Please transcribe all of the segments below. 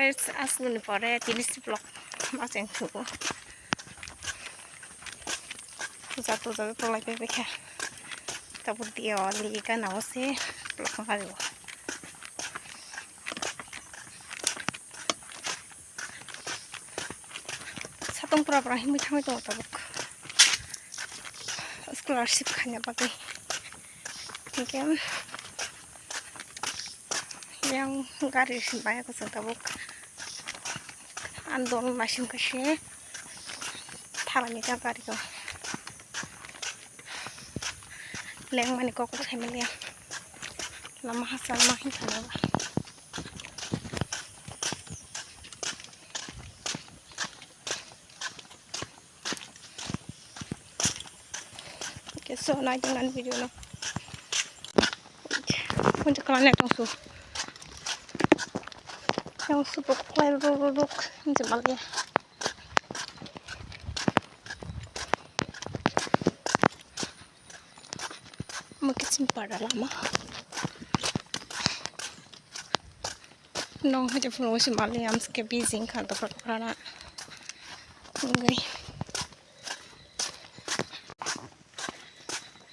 aswk pore tinis blok macam tu. Jatuh tolak bebek. Tapi dia lihat nawas sih blok kali. Satong pura-pura himu thamai dong tabuk. Scholarship khanya pakai. Mungkin yang garis banyak kesel tabuk. Andon mesin kasih. Thalani ka gari ko. Leng mani ko family. Lama hasal mahin kana ba. Okay, so na jangan video no. Untuk kalian lihat langsung. Yang super clear ruk jempol ya. Mungkin simpan lama. Nong aja pun masih malu am ske busy kan to perkara. Ngai.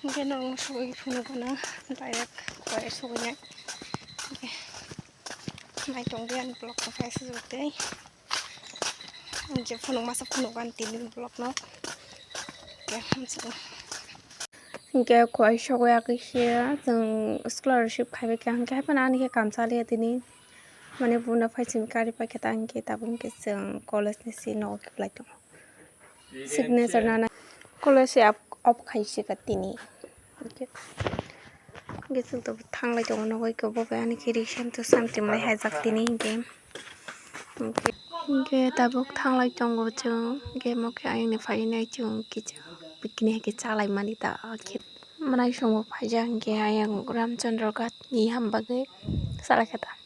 Ngai nong suwi pun kana direct kau suwinya. Mai tongdian blok pakai sesuatu. Anjir pun masa pun kan tin blok no. Ya hamsa. Ngai kau suwi aku sih jeng scholarship kai bekan kai pun ani ke kamsali tini. Mana pun apa sih kari pakai tangki tabung keseng college ni sih no apply tu. Signature nana college up kai sih katini. Okay. Gitu tuh tang lagi orang nak ikut bawa ani kirishan tu sampai mulai hajak tini game. Okay. Okay, tabuk tang lagi orang tu game okay ayam ni file ni tu kita begini kita calai mani ta akhir. Mana semua pajang ke ayam Ramchandra kat ni ham bagai salah kata.